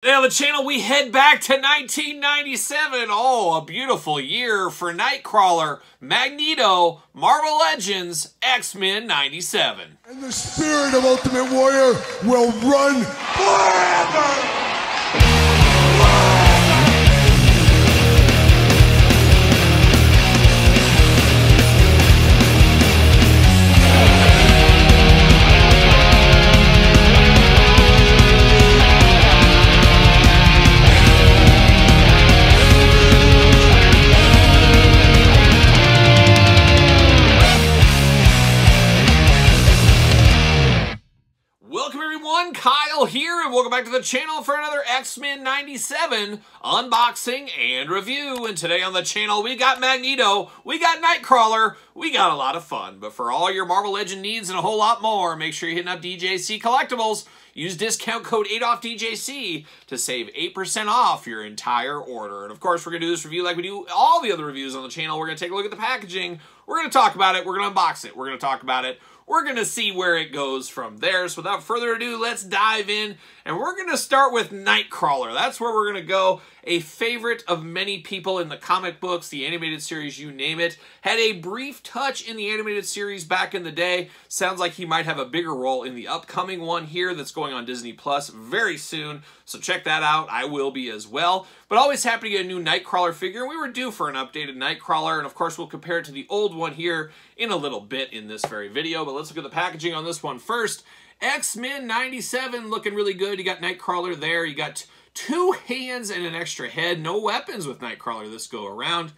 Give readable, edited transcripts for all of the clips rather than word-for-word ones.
Today on the channel, we head back to 1997. Oh, a beautiful year for Nightcrawler, Magneto, Marvel Legends, X-Men 97. And the spirit of Ultimate Warrior will run forever! Kyle here, and welcome back to the channel for another X-Men 97 unboxing and review. And today on the channel, we got Magneto, we got Nightcrawler, we got a lot of fun. But for all your Marvel Legend needs and a whole lot more, make sure you're hitting up DJC Collectibles. Use discount code 8OFFDJC to save 8% off your entire order. And of course, we're going to do this review like we do all the other reviews on the channel. We're going to take a look at the packaging. We're going to talk about it. We're going to unbox it. We're going to talk about it. We're going to see where it goes from there. So without further ado, let's dive in. And we're going to start with Nightcrawler. That's where we're going to go. A favorite of many people in the comic books, the animated series, you name it. Had a brief touch in the animated series back in the day. Sounds like he might have a bigger role in the upcoming one here that's going on Disney Plus very soon. So check that out. I will be as well. But always happy to get a new Nightcrawler figure. We were due for an updated Nightcrawler. And of course, we'll compare it to the old one here in a little bit in this very video. But let's look at the packaging on this one first. X-Men 97 looking really good. You got Nightcrawler there. You got two hands and an extra head. No weapons with Nightcrawler this go around.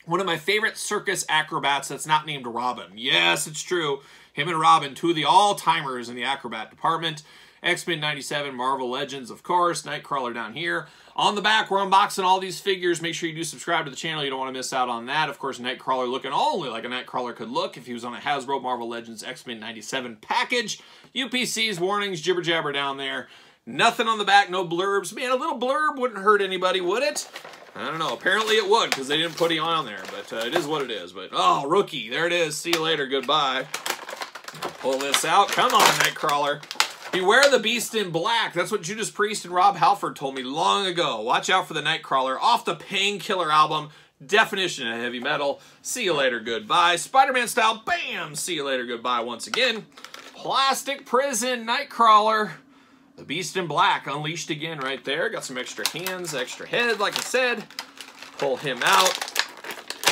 One of my favorite circus acrobats that's not named Robin. Yes, it's true. Him and Robin, two of the all-timers in the acrobat department. X-Men 97, Marvel Legends, of course. Nightcrawler down here. On the back, we're unboxing all these figures. Make sure you do subscribe to the channel. You don't want to miss out on that. Of course, Nightcrawler looking only like a Nightcrawler could look if he was on a Hasbro Marvel Legends X-Men 97 package. UPCs, warnings, jibber jabber down there. Nothing on the back, no blurbs. Man, a little blurb wouldn't hurt anybody, would it? I don't know. Apparently it would, because they didn't put it on there. But it is what it is. But, oh, rookie. There it is. See you later. Goodbye. Pull this out. Come on, Nightcrawler. Beware the Beast in Black. That's what Judas Priest and Rob Halford told me long ago. Watch out for the Nightcrawler. Off the Painkiller album. Definition of heavy metal. See you later. Goodbye. Spider-Man style. Bam. See you later. Goodbye once again. Plastic Prison Nightcrawler. The Beast in Black unleashed again right there. Got some extra hands, extra head, like I said. Pull him out.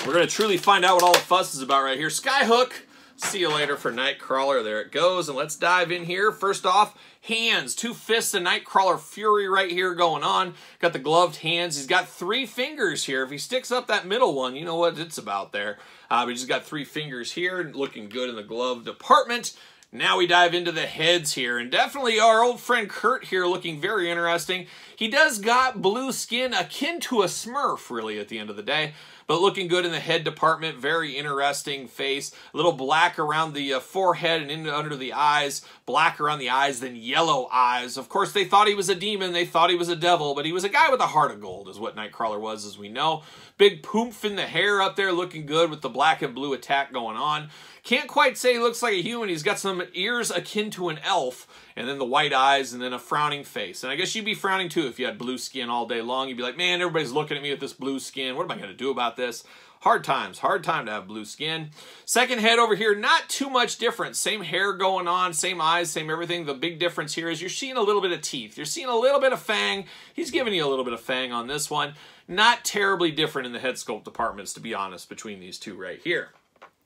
We're going to truly find out what all the fuss is about right here. Skyhook. See you later for Nightcrawler. There it goes. And let's dive in here. First off, hands. Two fists of Nightcrawler Fury right here going on. Got the gloved hands. He's got three fingers here. If he sticks up that middle one, you know what it's about there. But he's got three fingers here. Looking good in the glove department. Now we dive into the heads here, and definitely our old friend Kurt here looking very interesting. He does got blue skin akin to a Smurf, really, at the end of the day, but looking good in the head department. Very interesting face. A little black around the forehead and under the eyes. Black around the eyes, then yellow eyes. Of course, they thought he was a demon. They thought he was a devil, but he was a guy with a heart of gold is what Nightcrawler was, as we know. Big poof in the hair up there, looking good with the black and blue attack going on. Can't quite say he looks like a human. He's got some ears akin to an elf, and then the white eyes, and then a frowning face. And I guess you'd be frowning too if you had blue skin all day long. You'd be like, man, everybody's looking at me with this blue skin. What am I going to do about this? Hard times. Hard time to have blue skin. Second head over here, not too much different. Same hair going on, same eyes, same everything. The big difference here is you're seeing a little bit of teeth. You're seeing a little bit of fang. He's giving you a little bit of fang on this one. Not terribly different in the head sculpt departments, to be honest, between these two right here.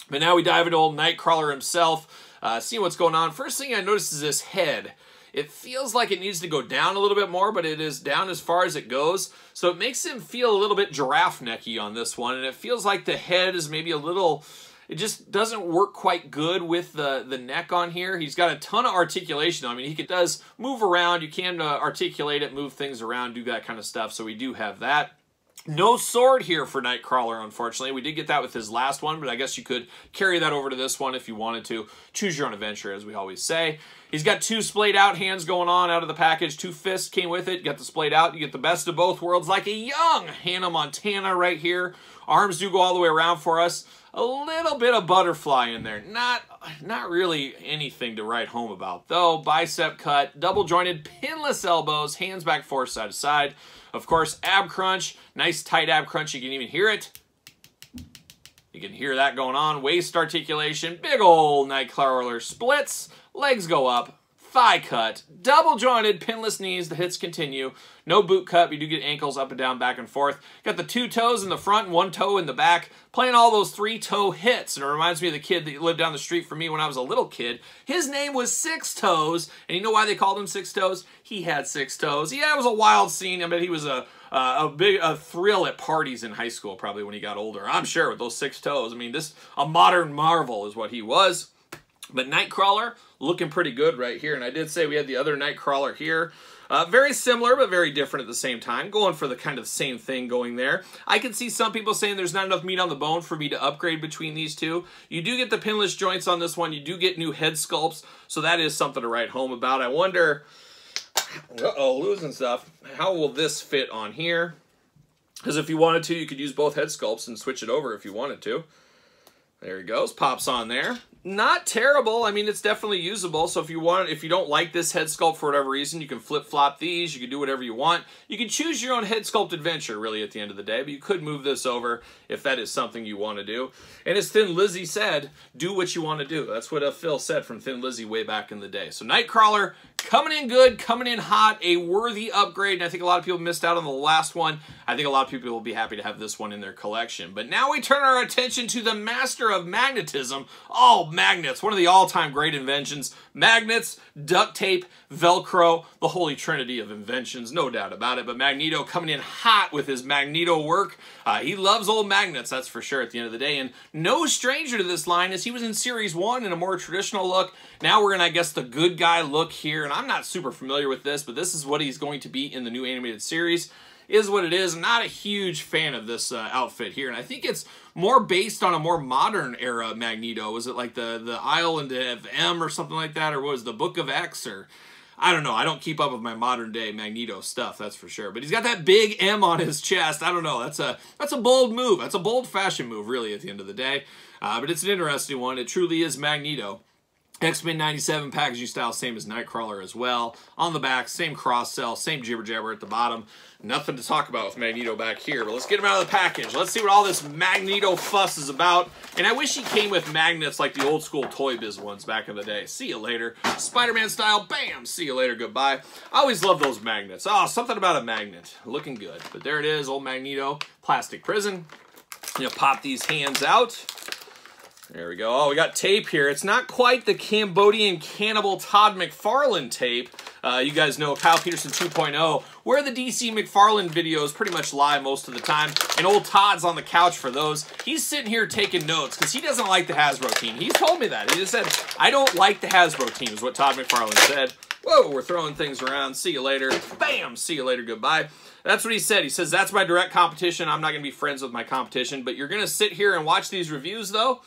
But now we dive into old Nightcrawler himself, see what's going on. First thing I noticed is this head. It feels like it needs to go down a little bit more, but it is down as far as it goes. So it makes him feel a little bit giraffe necky on this one, and it feels like the head is maybe a little... It just doesn't work quite good with the neck on here. He's got a ton of articulation. I mean, he does move around. You can articulate it, move things around, do that kind of stuff. So we do have that. No sword here for Nightcrawler, unfortunately. We did get that with his last one, but I guess you could carry that over to this one if you wanted to. Choose your own adventure, as we always say. He's got two splayed out hands going on out of the package. Two fists came with it. You got the splayed out. You get the best of both worlds like a young Hannah Montana right here. Arms do go all the way around for us. A little bit of butterfly in there. Not really anything to write home about, though. Bicep cut, double jointed, pinless elbows, hands back forth side to side. Of course, ab crunch. Nice tight ab crunch. You can even hear it. You can hear that going on. Waist articulation. Big old Nightcrawler splits. Legs go up. Thigh cut. Double jointed, pinless knees. The hits continue. No boot cut. You do get ankles up and down, back and forth. Got the 2 toes in the front and 1 toe in the back. Playing all those 3-toe hits. And it reminds me of the kid that lived down the street from me when I was a little kid. His name was Six Toes. And you know why they called him Six Toes? He had 6 toes. Yeah, it was a wild scene. I bet he was a big thrill at parties in high school probably when he got older. I'm sure with those 6 toes. I mean, a modern marvel is what he was. But Nightcrawler looking pretty good right here. And I did say we had the other Nightcrawler here. Very similar, but very different at the same time. Going for the kind of same thing going there. I can see some people saying there's not enough meat on the bone for me to upgrade between these two. You do get the pinless joints on this one. You do get new head sculpts. So that is something to write home about. I wonder, uh-oh, losing stuff. How will this fit on here? Because if you wanted to, you could use both head sculpts and switch it over if you wanted to. There he goes. Pops on there. Not terrible. I mean, it's definitely usable. So if you don't like this head sculpt for whatever reason, you can flip-flop these. You can do whatever you want. You can choose your own head sculpt adventure, really, at the end of the day. But you could move this over if that is something you want to do. And as Thin Lizzy said, do what you want to do. That's what Phil said from Thin Lizzy way back in the day. So Nightcrawler coming in good, coming in hot, a worthy upgrade. And I think a lot of people missed out on the last one. I think a lot of people will be happy to have this one in their collection. But now we turn our attention to the master of magnetism. Oh, magnets, one of the all-time great inventions. Magnets, duct tape, Velcro, the holy trinity of inventions, no doubt about it. But Magneto coming in hot with his Magneto work. He loves old magnets, that's for sure, at the end of the day. And no stranger to this line, as he was in Series 1 in a more traditional look. Now we're in, I guess, the good guy look here. And I'm not super familiar with this, but this is what he's going to be in the new animated series. Is what it is. I'm not a huge fan of this outfit here, and I think it's more based on a more modern era Magneto. Was it like the Island of M or something like that, or was the Book of X, or I don't know. I don't keep up with my modern day Magneto stuff, that's for sure. But he's got that big M on his chest. I don't know. That's a bold move. That's a bold fashion move, really, at the end of the day. But it's an interesting one. It truly is Magneto. X-Men 97 packaging style, same as Nightcrawler as well. On the back, same cross-cell, same jibber-jabber at the bottom. Nothing to talk about with Magneto back here, but let's get him out of the package. Let's see what all this Magneto fuss is about. And I wish he came with magnets like the old-school Toy Biz ones back in the day. See you later. Spider-Man style, bam! See you later, goodbye. I always love those magnets. Oh, something about a magnet. Looking good. But there it is, old Magneto. Plastic prison. You know, pop these hands out. There we go. Oh, we got tape here. It's not quite the Cambodian cannibal Todd McFarlane tape. You guys know Kyle Peterson 2.0, where the DC McFarlane videos pretty much lie most of the time. And old Todd's on the couch for those. He's sitting here taking notes because he doesn't like the Hasbro team. He's told me that. He just said, I don't like the Hasbro team, is what Todd McFarlane said. Whoa, we're throwing things around. See you later. Bam! See you later. Goodbye. That's what he said. He says, that's my direct competition. I'm not going to be friends with my competition. But you're going to sit here and watch these reviews, though.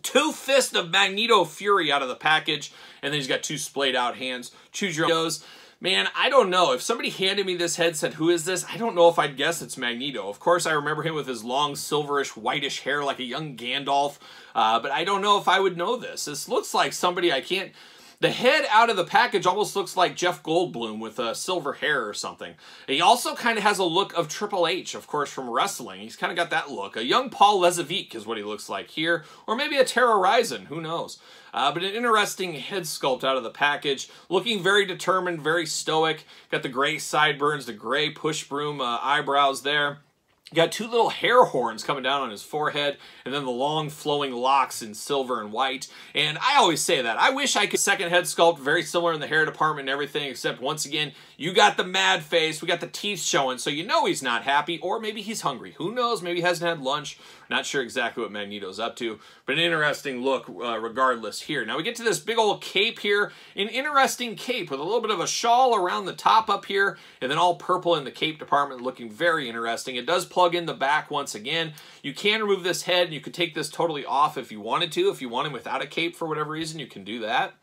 2 fists of Magneto Fury out of the package, and then he's got 2 splayed out hands. Choose your own. Man, I don't know. If somebody handed me this head, said, who is this? I don't know if I'd guess it's Magneto. Of course, I remember him with his long, silverish, whitish hair like a young Gandalf, but I don't know if I would know this. This looks like somebody I can't... The head out of the package almost looks like Jeff Goldblum with silver hair or something. He also kind of has a look of Triple H, of course, from wrestling. He's kind of got that look. A young Paul Lezevic is what he looks like here. Or maybe a Terra Ryzing, who knows. But an interesting head sculpt out of the package. Looking very determined, very stoic. Got the gray sideburns, the gray push broom eyebrows there. Got 2 little hair horns coming down on his forehead, and then the long flowing locks in silver and white. And I always say that. I wish I could second head sculpt very similar in the hair department and everything, except once again, you got the mad face, we got the teeth showing, so you know he's not happy, or maybe he's hungry. Who knows? Maybe he hasn't had lunch. Not sure exactly what Magneto's up to, but an interesting look regardless here. Now we get to this big old cape here. An interesting cape with a little bit of a shawl around the top up here, and then all purple in the cape department, looking very interesting. It does plug in the back once again. You can remove this head, and you could take this totally off if you wanted to. If you want him without a cape for whatever reason, you can do that.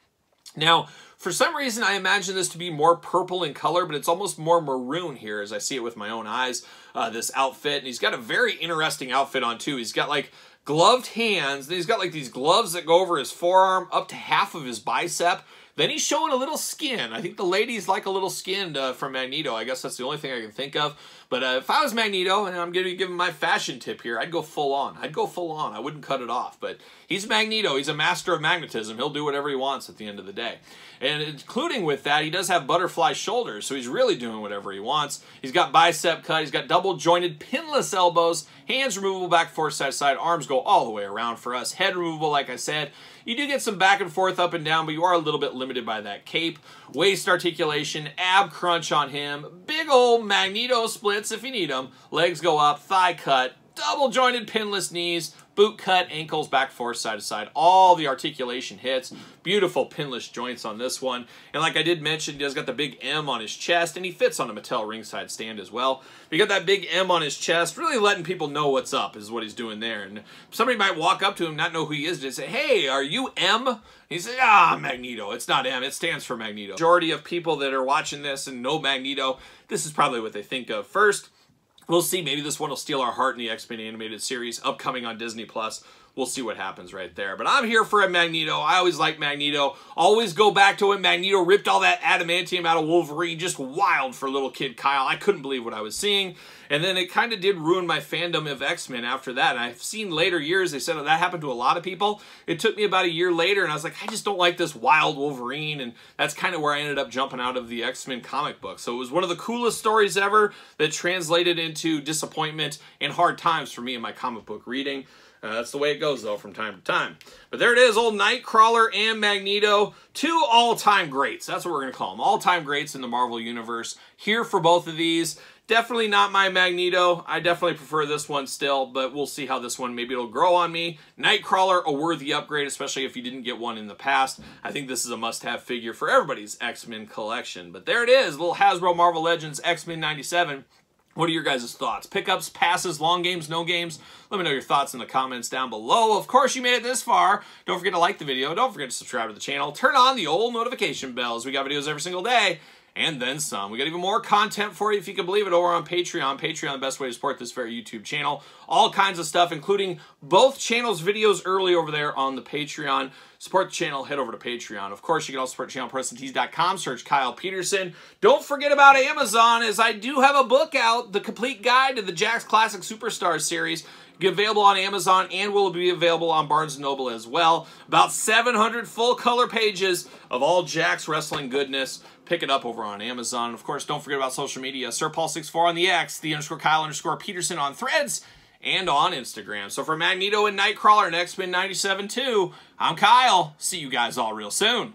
Now, For some reason, I imagine this to be more purple in color, but it's almost more maroon here as I see it with my own eyes, this outfit. And he's got a very interesting outfit on, too. He's got, like, gloved hands. Then he's got, like, these gloves that go over his forearm up to half of his bicep. Then he's showing a little skin. I think the ladies like a little skin from Magneto. I guess that's the only thing I can think of. But if I was Magneto, and I'm going to be giving my fashion tip here, I'd go full on. I'd go full on. I wouldn't cut it off. But he's Magneto. He's a master of magnetism. He'll do whatever he wants at the end of the day. And including with that, he does have butterfly shoulders, so he's really doing whatever he wants. He's got bicep cut. He's got double-jointed, pinless elbows, hands removable back, forth, side to side. Arms go all the way around for us. Head removable, like I said. You do get some back and forth, up and down, but you are a little bit limited by that cape. Waist articulation, ab crunch on him. Big old Magneto splits if you need them. Legs go up, thigh cut, double-jointed pinless knees, boot cut, ankles, back, forth, side to side. All the articulation hits. Beautiful pinless joints on this one. And like I did mention, he's got the big M on his chest, and he fits on a Mattel ringside stand as well. But you got that big M on his chest, really letting people know what's up is what he's doing there. And somebody might walk up to him, not know who he is, and say, "Hey, are you M?" He says, Magneto. It's not M. It stands for Magneto. Majority of people that are watching this and know Magneto, this is probably what they think of first. We'll see. Maybe this one will steal our heart in the X-Men animated series upcoming on Disney+. We'll see what happens right there. But I'm here for a Magneto. I always like Magneto. Always go back to when Magneto ripped all that adamantium out of Wolverine. Just wild for little kid Kyle. I couldn't believe what I was seeing. And then it kind of did ruin my fandom of X-Men after that. And I've seen later years, they said that happened to a lot of people. It took me about a year later, and I was like, I just don't like this wild Wolverine. And that's kind of where I ended up jumping out of the X-Men comic book. So it was one of the coolest stories ever that translated into disappointment and hard times for me in my comic book reading. That's the way it goes, though, from time to time. But there it is, old Nightcrawler and Magneto. Two all-time greats. That's what we're going to call them. All-time greats in the Marvel Universe. Here for both of these. Definitely not my Magneto. I definitely prefer this one still, but we'll see how this one, maybe it'll grow on me. Nightcrawler, a worthy upgrade, especially if you didn't get one in the past. I think this is a must-have figure for everybody's X-Men collection. But there it is, little Hasbro Marvel Legends X-Men 97. What are your guys' thoughts? Pickups, passes, long games, no games? Let me know your thoughts in the comments down below. Of course, you made it this far. Don't forget to like the video. Don't forget to subscribe to the channel. Turn on the old notification bells. We got videos every single day, and then some. We got even more content for you, if you can believe it, over on Patreon. Patreon, the best way to support this very YouTube channel. All kinds of stuff, including both channels' videos early over there on the Patreon. Support the channel, head over to Patreon. Of course, you can also support the channel, PrestonTees.com, search Kyle Peterson. Don't forget about Amazon, as I do have a book out, The Complete Guide to the Jakks Classic Superstars series. Available on Amazon and will be available on Barnes & Noble as well. About 700 full-color pages of all Jakks wrestling goodness. Pick it up over on Amazon. Of course, don't forget about social media. SirPaul64 on the X, _Kyle_Peterson on Threads, and on Instagram. So for Magneto and Nightcrawler and X-Men 97 2, I'm Kyle. See you guys all real soon.